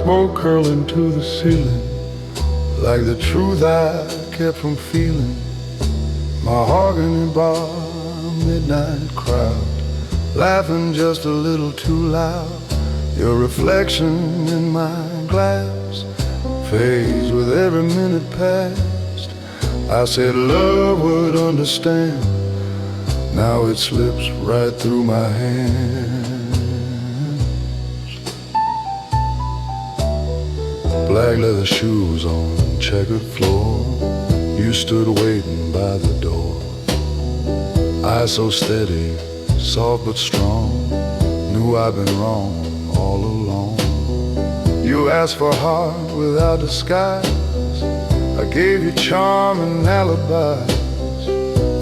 smoke curling to the ceiling, like the truth I kept from feeling. Mahogany bar, midnight crowd, laughing just a little too loud. Your reflection in my glass fades with every minute past. I said love would understand, now it slips right through my hands. Black leather shoes on checkered floor, you stood waiting by the door. Eyes so steady, soft but strong, knew I'd been wrong all along. You asked for heart without disguise, I gave you charm and alibis.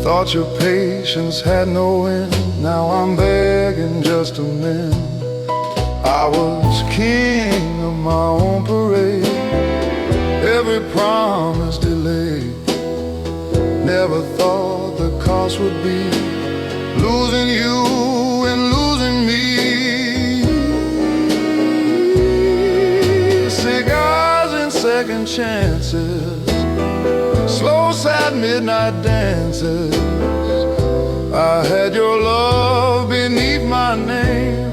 Thought your patience had no end, now I'm begging just to mend. I was king of my own parade, every promise delayed. Never thought the cost would be losing you and losing me. Cigars and second chances, slow sad midnight dances. I had your love beneath my name,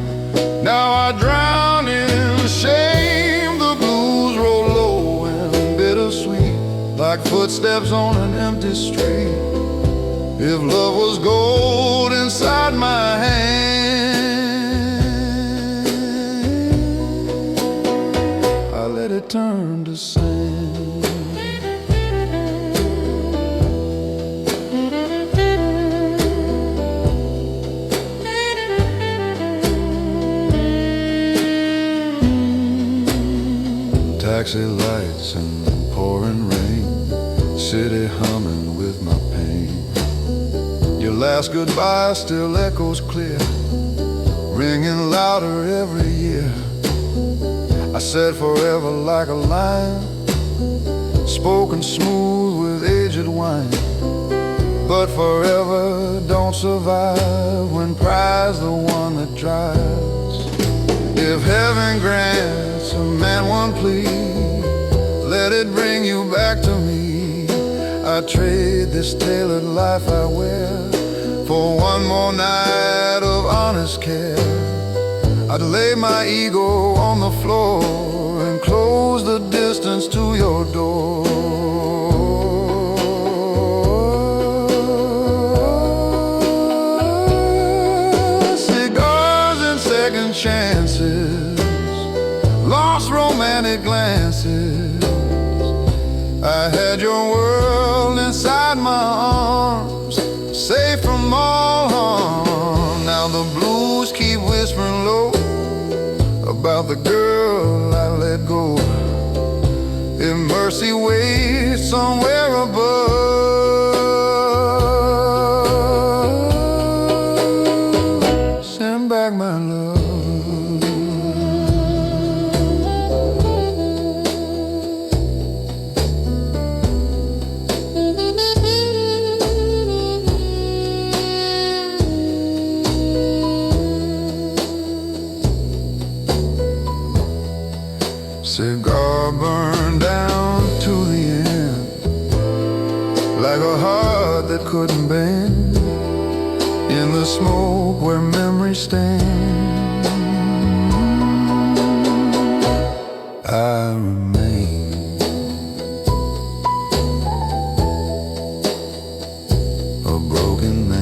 now I drown in shame. The blues roll low and bittersweet, like footsteps on an empty street. If love was gold inside my hand, I let it turn to sand. Taxi lights and pouring rain, city humming with my pain. Your last goodbye still echoes clear, ringing louder every year. I said forever like a line, spoken smooth with aged wine. But forever don't survive when pride's the one that drives. If heaven grants a man one plea, let it bring you back to me. I trade this tailored life I wear for one more night of honest care. I'd lay my ego on the floor and close the distance to your door. Cigars and second chances, lost romantic glances. I had your world inside my arms, safe from all harm. Now the blues keep whispering low about the girl I let go. If mercy waits somewhere above, send back my love. Cigar burned down to the end, like a heart that couldn't bend, in the smoke where memories stand. I remain a broken man.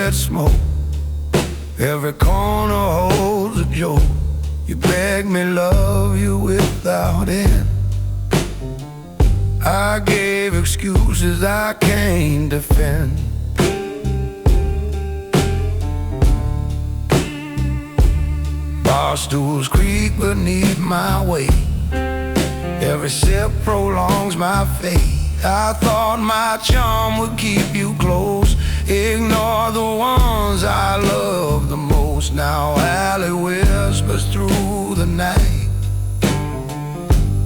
cigarette smoke. Every corner holds a joke. You beg me love you without end. I gave excuses I can't defend. Bar stools creak beneath my weight. Every sip prolongs my fate. I thought my charm would keep you close, ignore the ones I love the most. Now alley whispers through the night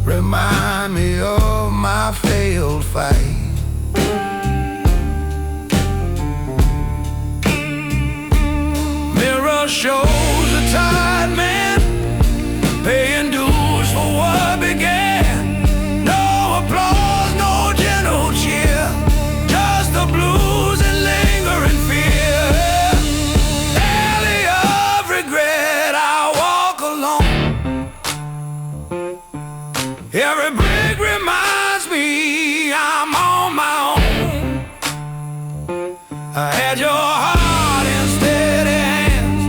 remind me of my failed fight. Mirror shows a tired man paying dues for what began. No applause, no gentle cheer, just the blues and lingering fear. Alley of regret, I walk alone. Every brick reminds me I'm on my own. I had your heart in steady hands,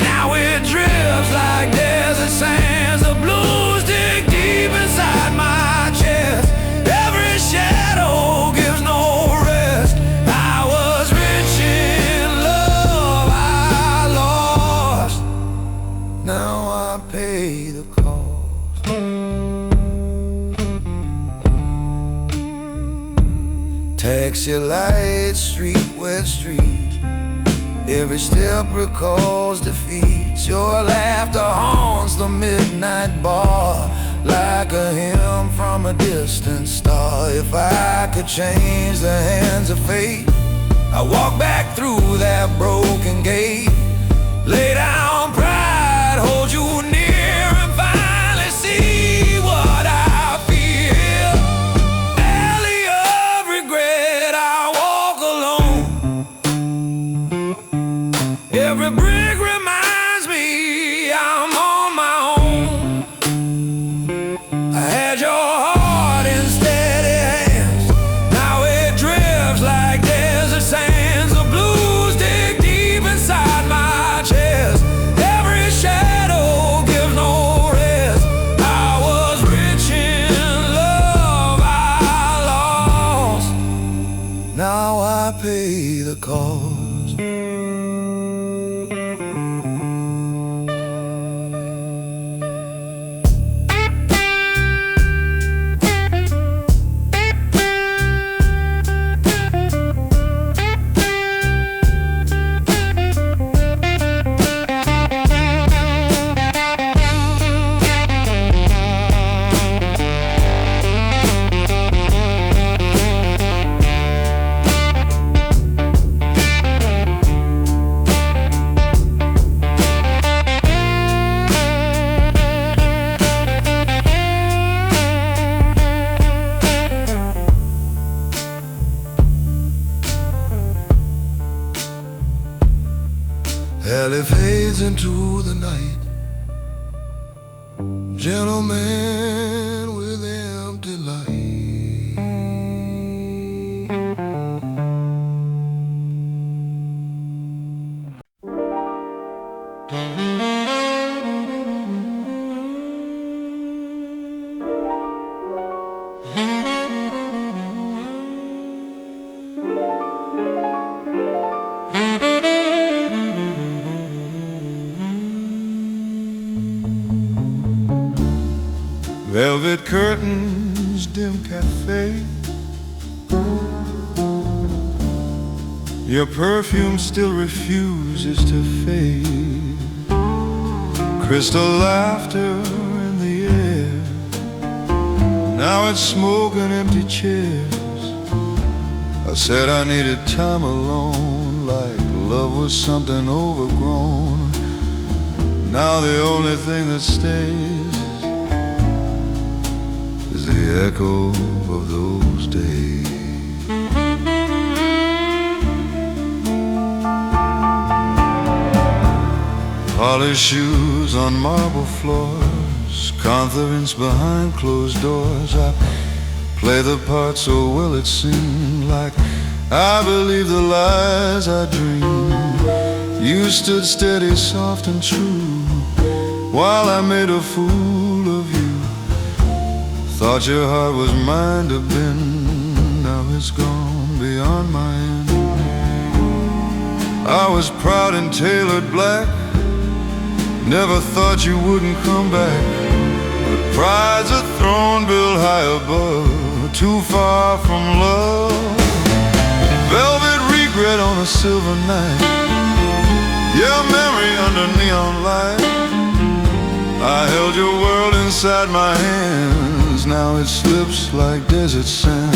now it drifts like desert sands. The blues dig deep inside my chest, every shadow gives no rest. I was rich in love, I lost, now I pay the cost. Taxi lights, street wet streets, every step recalls defeat. Your laughter haunts the midnight bar like a hymn from a distant star. If I could change the hands of fate, I'd walk back through that broken gate. Lay down pride, hold you near, and finally see what I feel. Alley of regret, I walk alone. Every brick reminds me I'm on my own. I had your heart in steady hands, now it drifts like desert sands. The blues dig deep inside my chest, every shadow gives no rest. I was rich in love, I lost, now I pay the cost. Alley fades into the night, gentleman with empty light. Velvet curtains, dim cafe, your perfume still refuses to fade. Crystal laughter in the air, now it's smoke and empty chairs. I said I needed time alone, like love was something overgrown. Now the only thing that stays is the echo of those days. Polished shoes on marble floors, confidence behind closed doors. I play the part so well it seemed like I believe the lies I dreamed. You stood steady, soft and true, while I made a fool of you. Thought your heart was mine to bend, now it's gone beyond my end. I was proud and tailored black, never thought you wouldn't come back. But pride's a throne built high above, too far from love. Velvet regret on a silver night, your memory under neon light. I held your world inside my hands, now it slips like desert sand.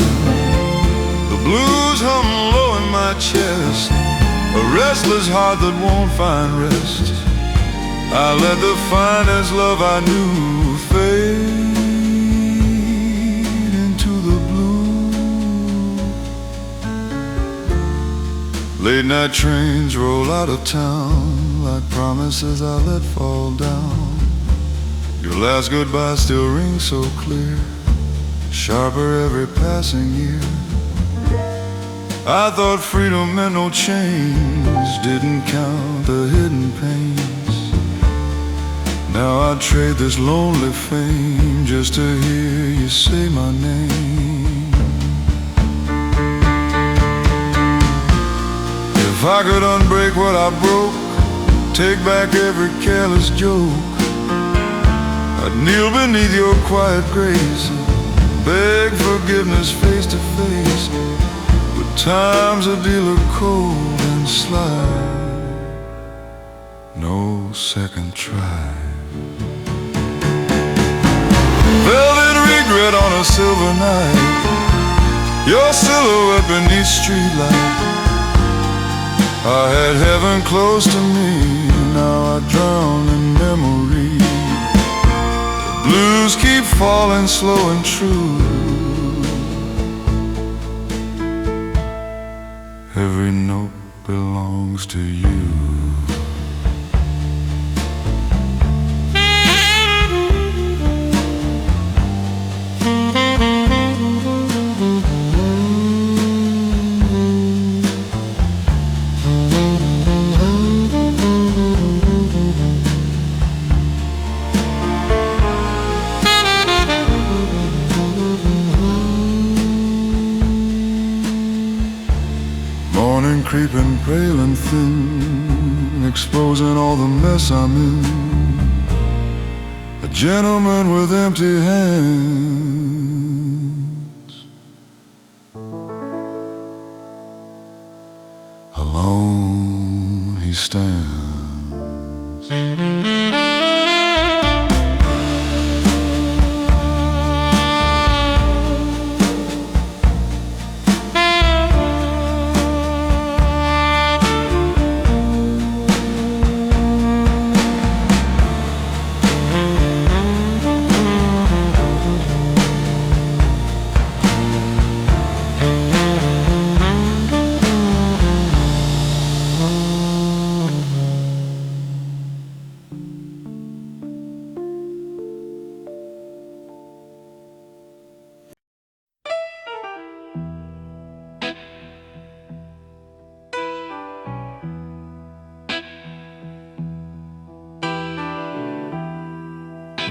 The blues hum low in my chest, a restless heart that won't find rest. I let the finest love I knew fade into the blue. Late night trains roll out of town like promises I let fall down. Your last goodbye still rings so clear, sharper every passing year. I thought freedom meant no chains, didn't count the hidden pains. Now I'd trade this lonely fame just to hear you say my name. If I could unbreak what I broke, take back every careless joke, I'd kneel beneath your quiet grace, beg forgiveness face to face. But time's a dealer cold and sly, no second try. Velvet regret on a silver night, your silhouette beneath streetlight. I had heaven close to me, now I drown in memory. Blues keep falling slow and true, every note belongs to you. Morning creeping pale and thin, exposing all the mess I'm in. A gentleman with empty hands, alone he stands.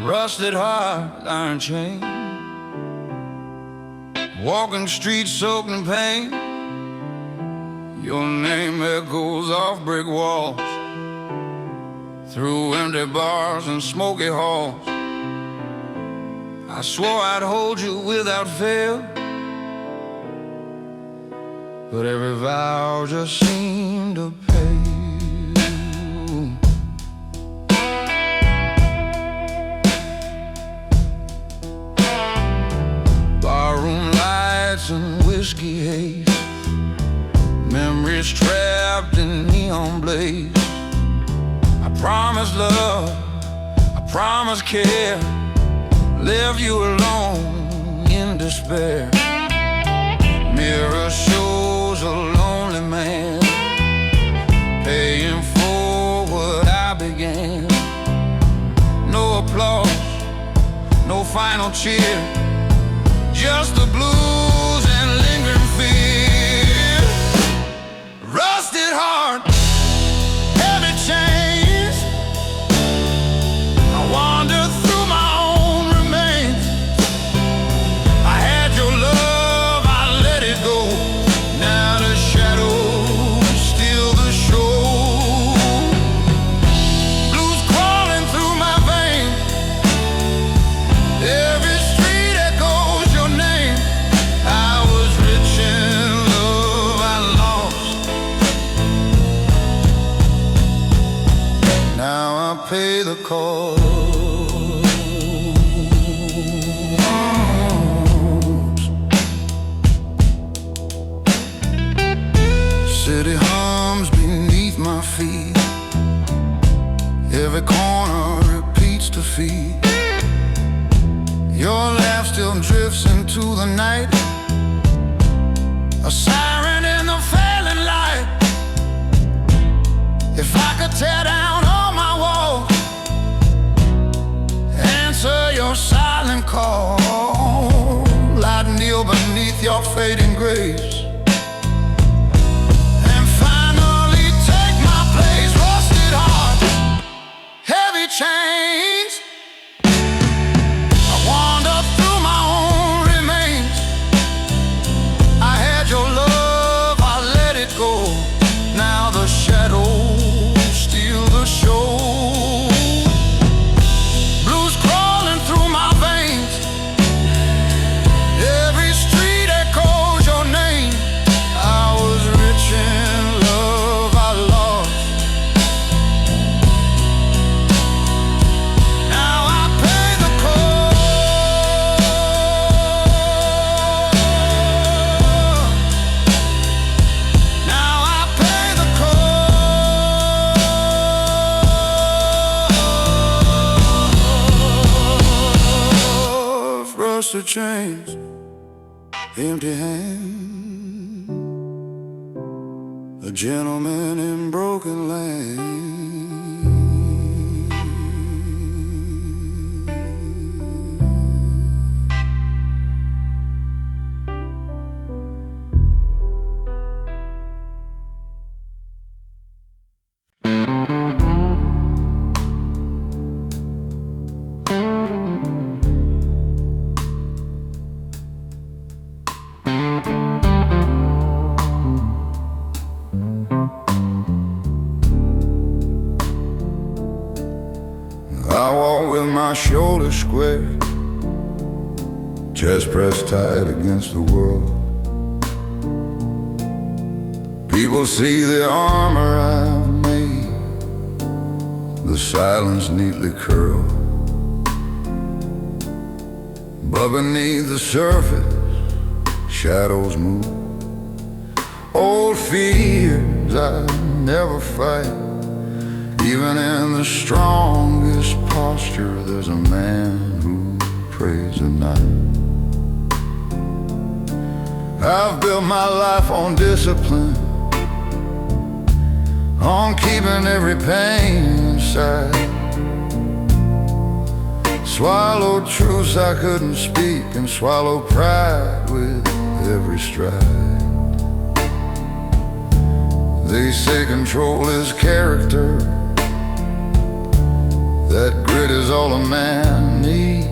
Rusted heart, iron chain, walking streets soaked in pain. Your name echoes off brick walls, through empty bars and smoky halls. I swore I'd hold you without fail, but every vow just seemed to pale. Barroom lights and whiskey haze, memories trapped in neon blaze. I promised love, I promised care, left you alone in despair. Mirror shows a lonely man, paying for what I began. No applause, no final cheer, just the blues and lingering fear. Rusted heart, pay the cost. City hums beneath my feet, every corner repeats defeat. Your laugh still drifts into the night, a siren in the failing light. If I could tear down all my walls, answer your silent call, I'd kneel beneath your fading grace and finally take my place. Rusted heart, heavy chains, I wander through my own remains. I had your love, I let it go. Now the shadows steal the show. Blues crawling through my veins, every street echoes your name. I was rich in love I lost, now I pay the cost. Now I pay the cost. Rusted chains, empty hands, a gentleman in broken land. I walk with my shoulders square, chest pressed tight against the world. People see the armor I've made, the silence neatly curled. But beneath the surface, shadows move. Old fears I never fight. Even in the strongest posture, there's a man who prays at night. I've built my life on discipline, on keeping every pain inside. Swallowed truths I couldn't speak, and swallow pride with every stride. They say control is character, that grit is all a man needs.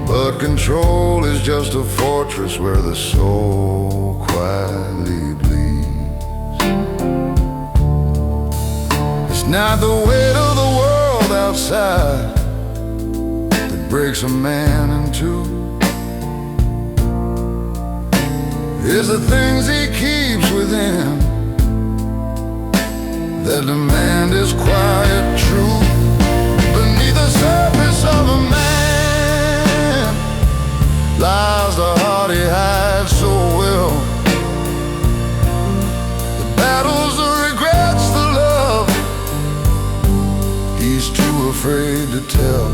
But control is just a fortress where the soul quietly bleeds. It's not the weight of the world outside that breaks a man in two. It's the things he keeps within that demand his quiet truth. Beneath the surface of a man lies the heart he hides so well, the battles, the regrets, the love he's too afraid to tell.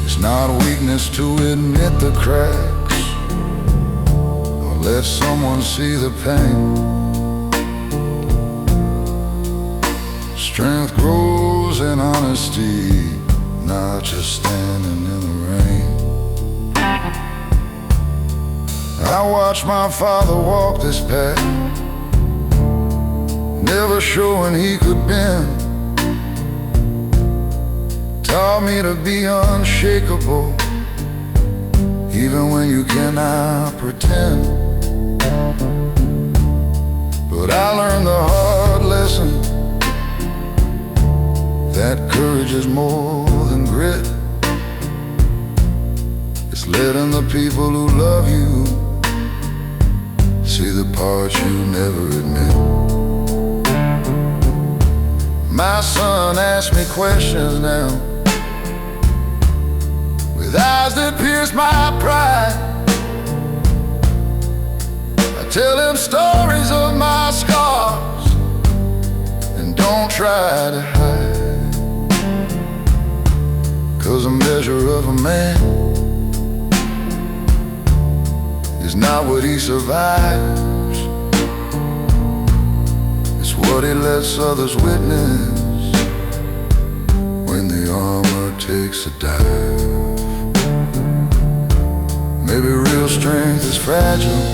It's not weakness to admit the cracks or let someone see the pain. Strength grows in honesty, not just standing in the rain. I watched my father walk this path, never showing he could bend. Taught me to be unshakable, even when you cannot pretend. But I learned the hard lesson, that courage is more than grit. It's letting the people who love you see the parts you never admit. My son asks me questions now, with eyes that pierce my pride. I tell him stories of my scars and don't try to hide, 'cause a measure of a man is not what he survives, it's what he lets others witness when the armor takes a dive. Maybe real strength is fragile,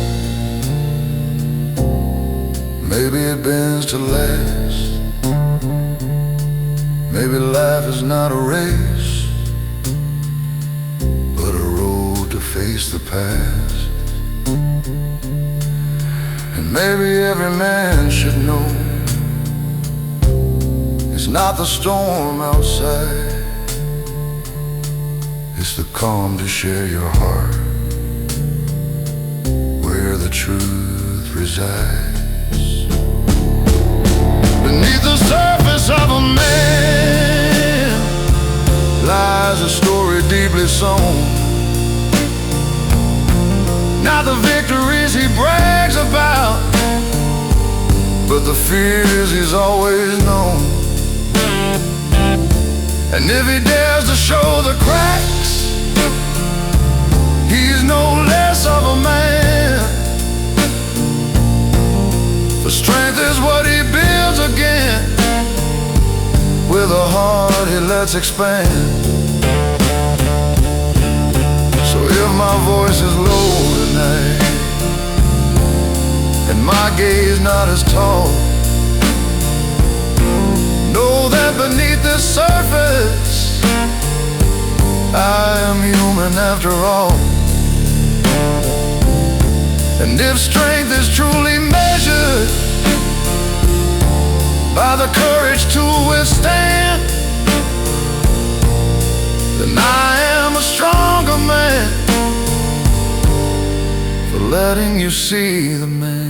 maybe it bends to last. Maybe life is not a race, but a road to face the past. And maybe every man should know it's not the storm outside, it's the calm to share your heart, where the truth resides. Beneath the surface of a man lies a story deeply sown, not the victories he brags about, but the fears he's always known. And if he dares to show the cracks, he's no less of a man. For strength is what he builds again, with a heart he lets expand. So if my voice is low tonight, and my gaze not as tall, know that beneath this surface I am human after all. And if strength is truly measured by the courage to withstand, then I am a stronger man for letting you see the man.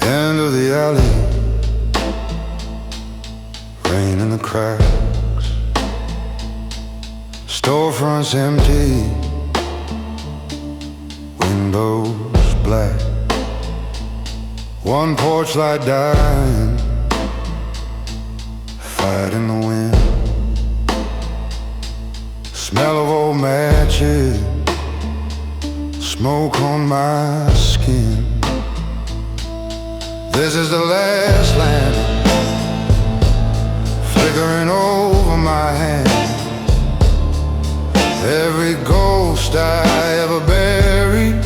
End of the alley, rain in the cracks, storefronts empty, windows black, one porch light dying, fight in the wind, smell of old matches, smoke on my skin. This is the last landing, flickering over my hand. Every ghost I ever buried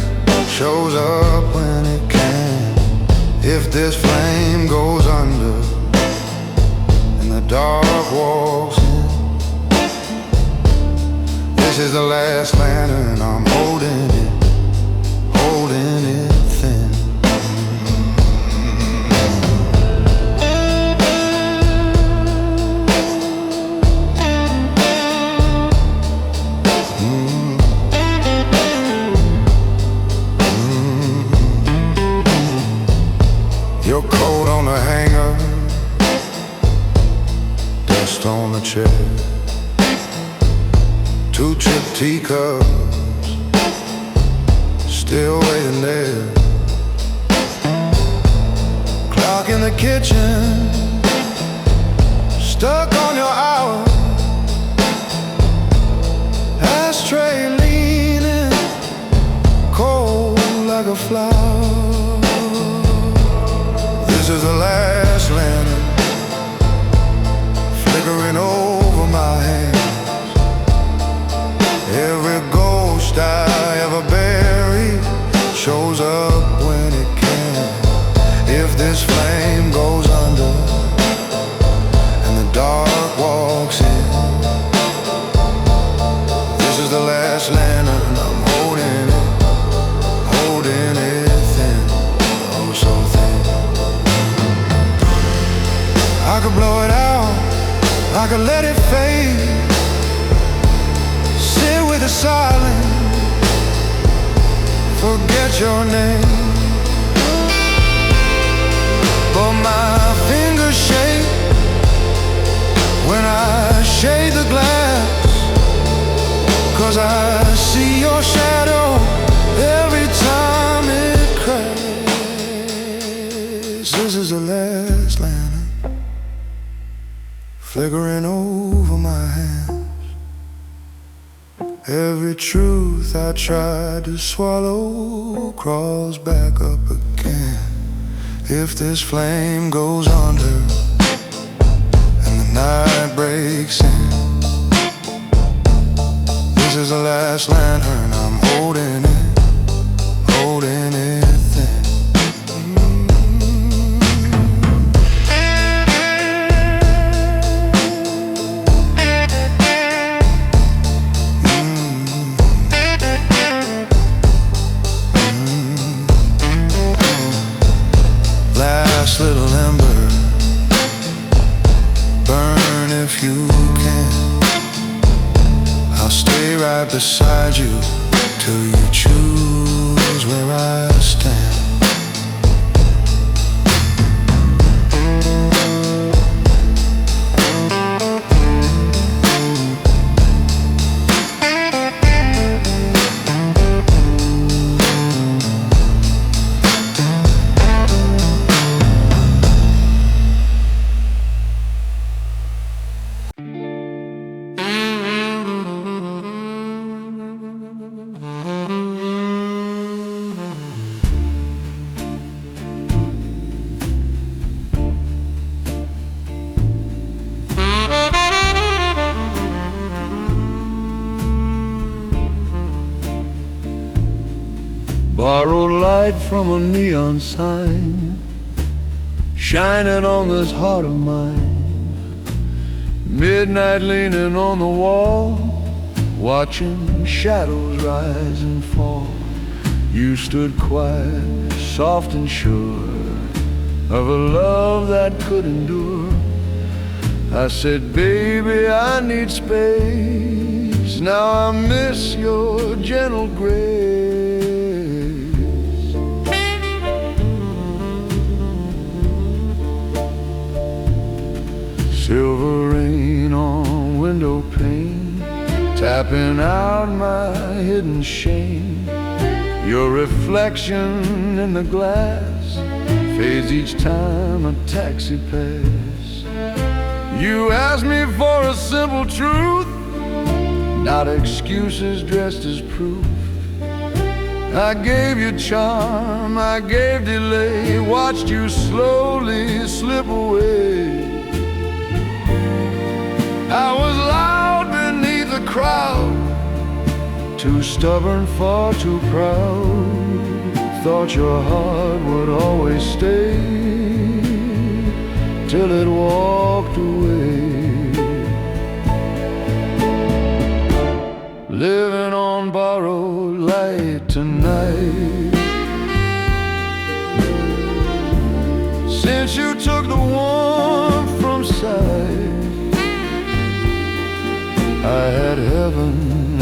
shows up when it can. If this flame goes under and the dark walks in, this is the last lantern, I'm holding it thin. Your coat on the hanger, dust on the chair, two chipped teacups still waiting there, clock in the kitchen, stuck on your hour, ashtray leaning cold flower. This is the last lantern flickering over my hands. Every ghost I ever buried shows up when it can. If this flame goes under and the dark walks in, this is the last lantern. I'm holding it thin, oh so thin. I could blow it out, I could let it fade, sit with the silence, forget your name. But my fingers shake when I shade the glass, 'cause I see your shadow every time it cracks. This is the last lantern flickering over my hands. Every truth I tried to swallow crawls back up again. If this flame goes under and the night breaks in, this is the last lantern. I'm holding it thin. Last little ember, burn if you can. I'll stay right beside you till you choose where I stand. Borrowed light from a neon sign, shining on this heart of mine. Midnight leaning on the wall, watching shadows rise and fall. You stood quiet, soft and sure of a love that could endure. I said, baby, I need space. Now I miss your gentle grace. Silver rain on window pane, tapping out my hidden shame. Your reflection in the glass fades each time a taxi passes. You asked me for a simple truth, not excuses dressed as proof. I gave you charm, I gave delay, watched you slowly slip away. I was loud beneath the crowd, too stubborn, far too proud. Thought your heart would always stay till it walked away. Living on borrowed light tonight, since you took the warmth from sight. I had heaven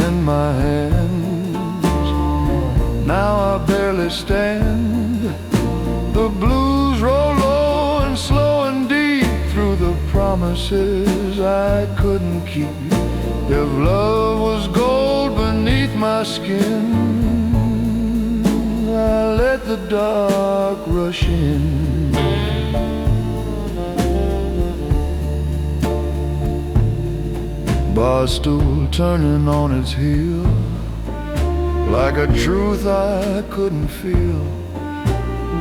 in my hands, now I barely stand. The blues roll low and slow and deep through the promises I couldn't keep. If love was gold beneath my skin, I let the dark rush in. Bar stool turning on its heel, like a truth I couldn't feel.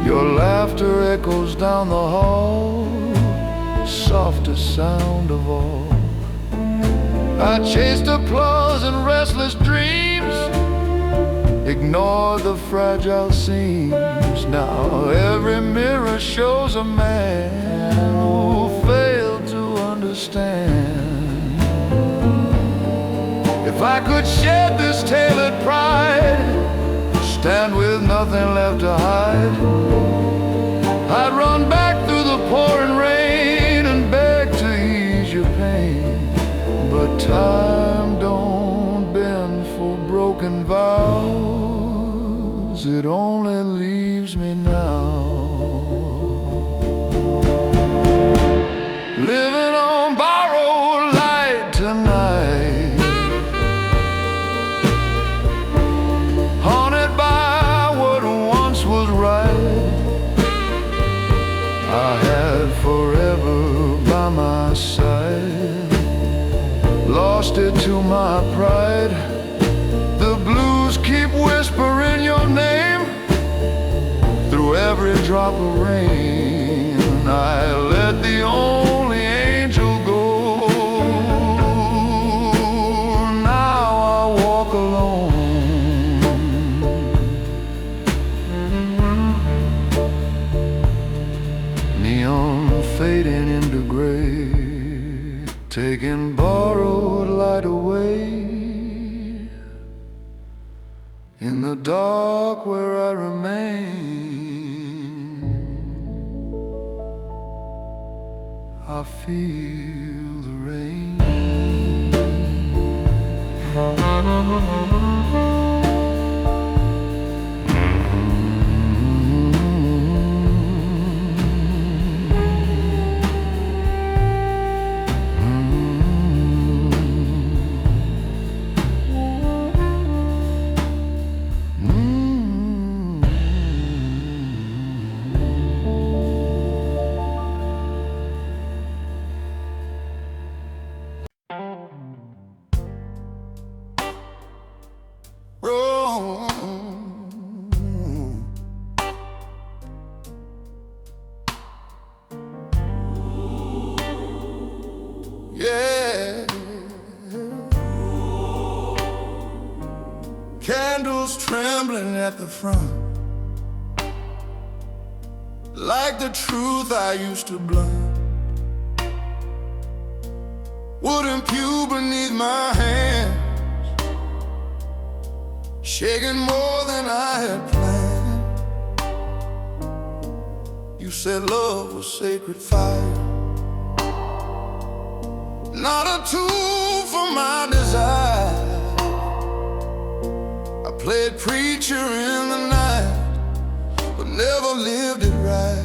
Your laughter echoes down the hall, softest sound of all. I chased applause and restless dreams, ignored the fragile seams. Now every mirror shows a man who failed to understand. If I could shed this tailored pride, stand with nothing left to hide, I'd run back through the pouring rain and beg to ease your pain. But time don't bend for broken vows, it only leaves me now living on borrowed light tonight, haunted by what once was right. I had forever by my side, lost it to my pride. The blues keep whispering your name through every drop of rain. I let the only angel go. Now I walk alone, neon fading into gray, taking borrowed light away. In the dark where I remain, I feel the rain. Yeah, candles trembling at the front, like the truth I used to blunt. Wooden pew beneath my hands, shaking more than I had planned. You said love was sacred fire, not a tool for my desire. I played preacher in the night, but never lived it right.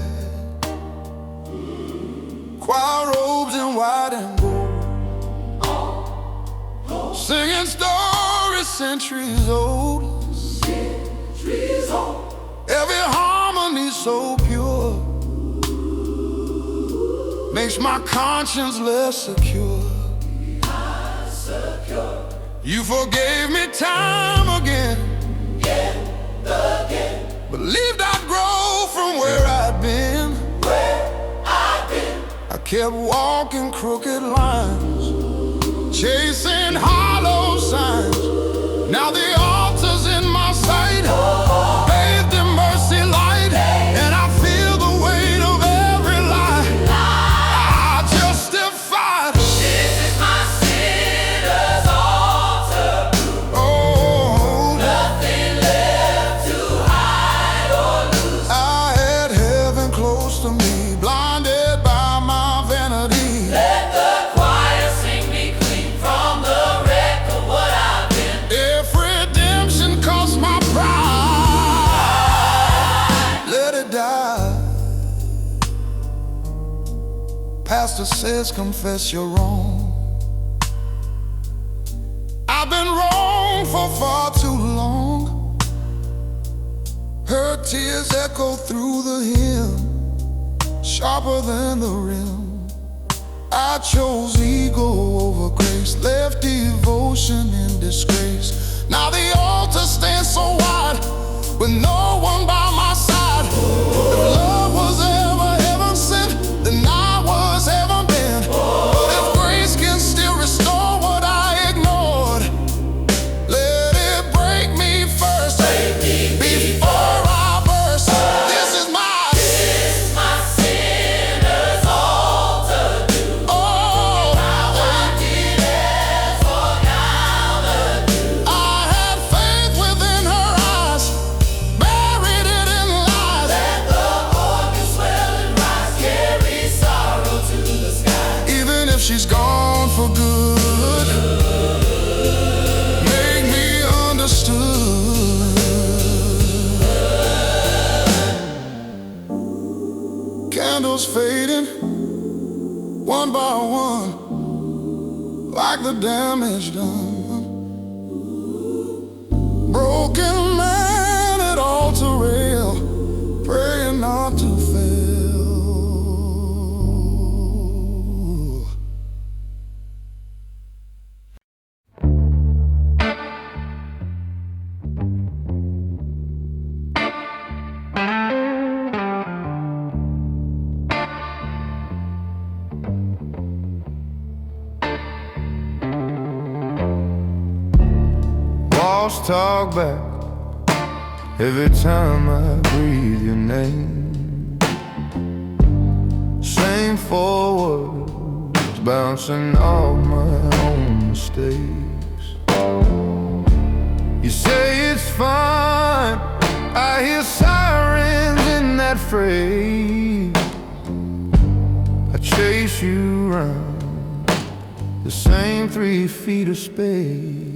Choir robes in white and gold, singing stories centuries old. Every harmony so pure makes my conscience less secure. You forgave me time again, believed I'd grow from where I'd been. I kept walking crooked lines, chasing hollow signs. Now the altar's in my sight, bathed in mercy light, and I feel the weight of every lie I justified. This is my sinner's altar. Oh, Nothing left to hide or lose. I had heaven close to me, blinded by my vanity. Let the choir sing me clean from the wreck of what I've been. If redemption cost my pride, let it die. Pastor says confess you're wrong. I've been wrong for far too long. Her tears echo through the hymn, sharper than the rim. I chose ego over grace, left devotion in disgrace. Now the altar stands like the damage done. Broken man at altar rail, praying not to fail. Walls talk back every time I breathe your name. Same four words bouncing off my own mistakes. You say it's fine, I hear sirens in that phrase. I chase you round the same 3 feet of space.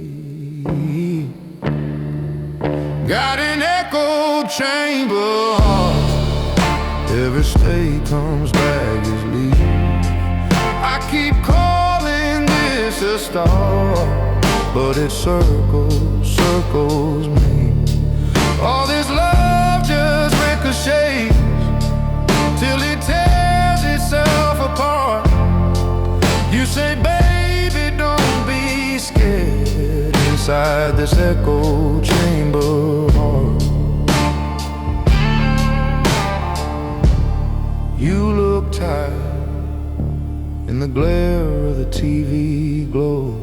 Got an echo chamber heart, every state comes back as leave. I keep calling this a star, but it circles, circles me. All this love just ricochets till it tears itself apart. You say, baby, don't be scared inside this echo chamber heart. You look tired in the glare of the TV glow.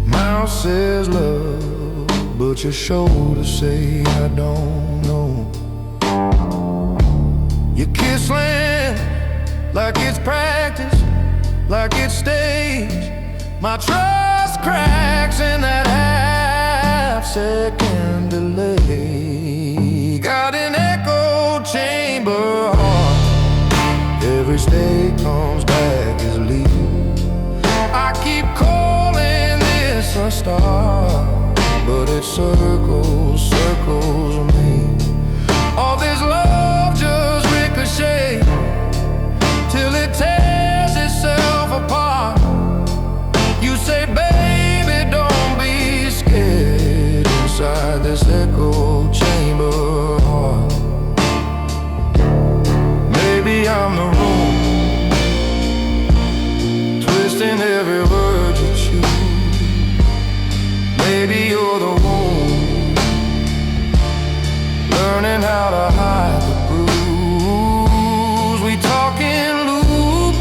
Mouth says love, but your shoulders say I don't know. You kiss land like it's practice, like it's stage. My trust cracks in that half-second delay. Got an echo chamber heart, every state comes back as leave. I keep calling this a star, but it circles, circles me. All this love just ricochets till it tears itself apart. You say, baby, don't be scared inside this echo chamber heart. Maybe I'm the room, twisting every word you choose. Maybe you're the wound, learning how to hide the bruise. We talk in loops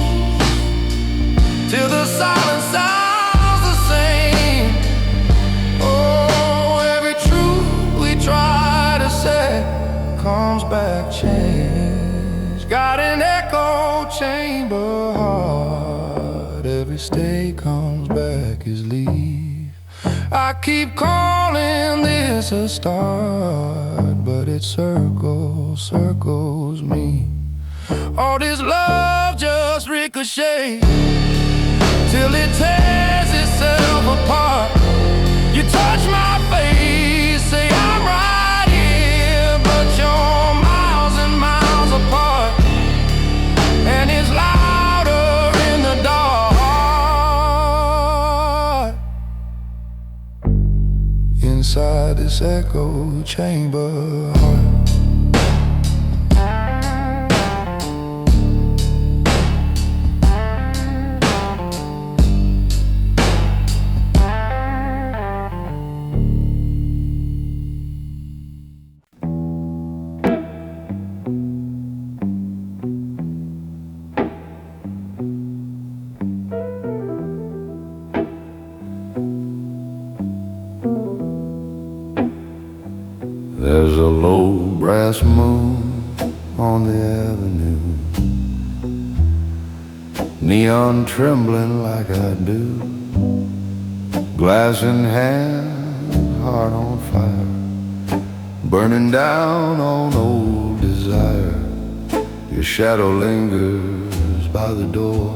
till the silence sounds the same. Oh, every truth we try to say comes back changed. Got an echo chamber heart, every state comes back as leave. I keep calling this a start, but it circles, circles me. All this love just ricochets till it tears itself apart. You touch my face, say I'm right here, but you're miles and miles apart. And it's louder in the dark, inside this echo chamber heart. There's a low brass moon on the avenue, neon trembling like I do, glass in hand, heart on fire, burning down on old desire. Your shadow lingers by the door,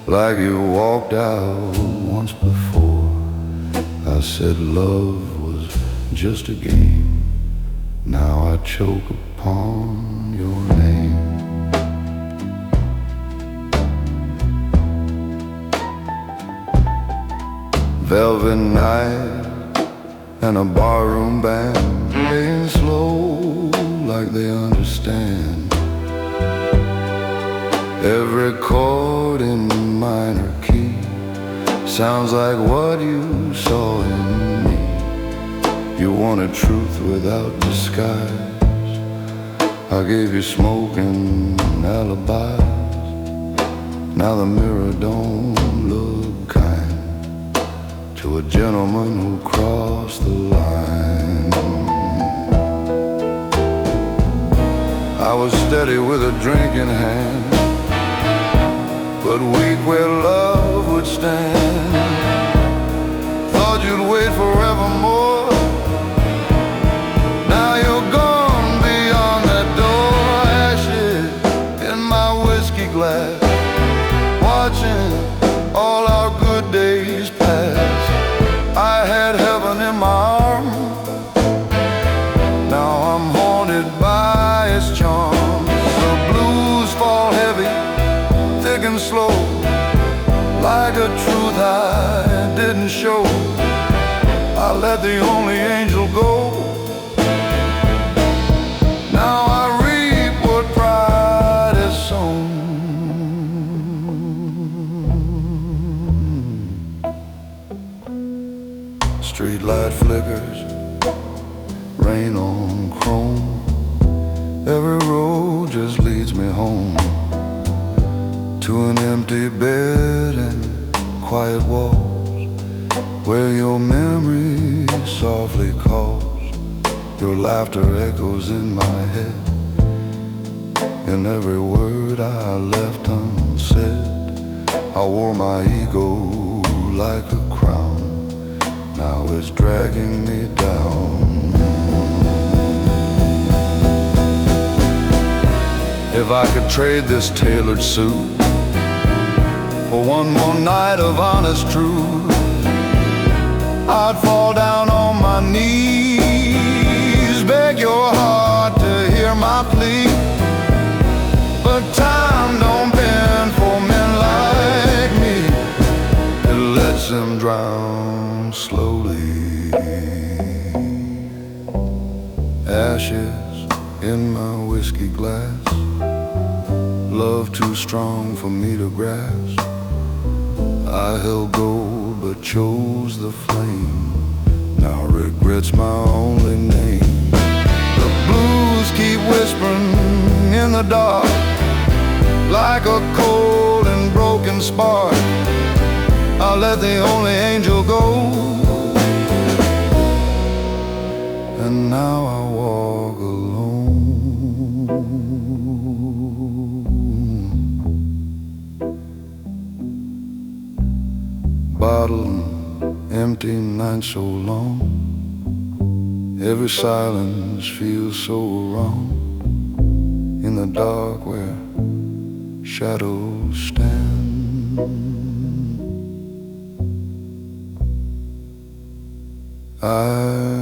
like you walked out once before. I said love was just a game, now I choke upon your name. velvet night and a barroom band playing slow like they understand. Every chord in minor key sounds like what you saw in me. You wanted truth without disguise. I gave you smoke and alibis. Now the mirror don't look kind to a gentleman who crossed the line. I was steady with a drink in hand, but weak where love would stand. Thought you'd wait forevermore. Now you're gone beyond that door. Ashes in my whiskey glass, watching all our good days pass. I had heaven in my arms. Now I'm haunted by its charms. The blues fall heavy, thick and slow, like a truth I didn't show. I let the only angel go. Now I reap what pride has sown. Street light flickers, rain on chrome. Every road just leads me home, to an empty bed and quiet walls, where your memory softly calls. Your laughter echoes in my head, in every word I left unsaid. I wore my ego like a crown. Now it's dragging me down. If I could trade this tailored suit for one more night of honest truth, I'd fall down on my knees, beg your heart to hear my plea. But time don't bend for men like me. It lets them drown slowly. Ashes in my whiskey glass, love too strong for me to grasp. I held gold but chose the flame. Now regret's my only name. The blues keep whispering in the dark, like a cold and broken spark. I let the only angel go, and now I walk alone. Bottle and empty night so long, every silence feels so wrong. In the dark where shadows stand, I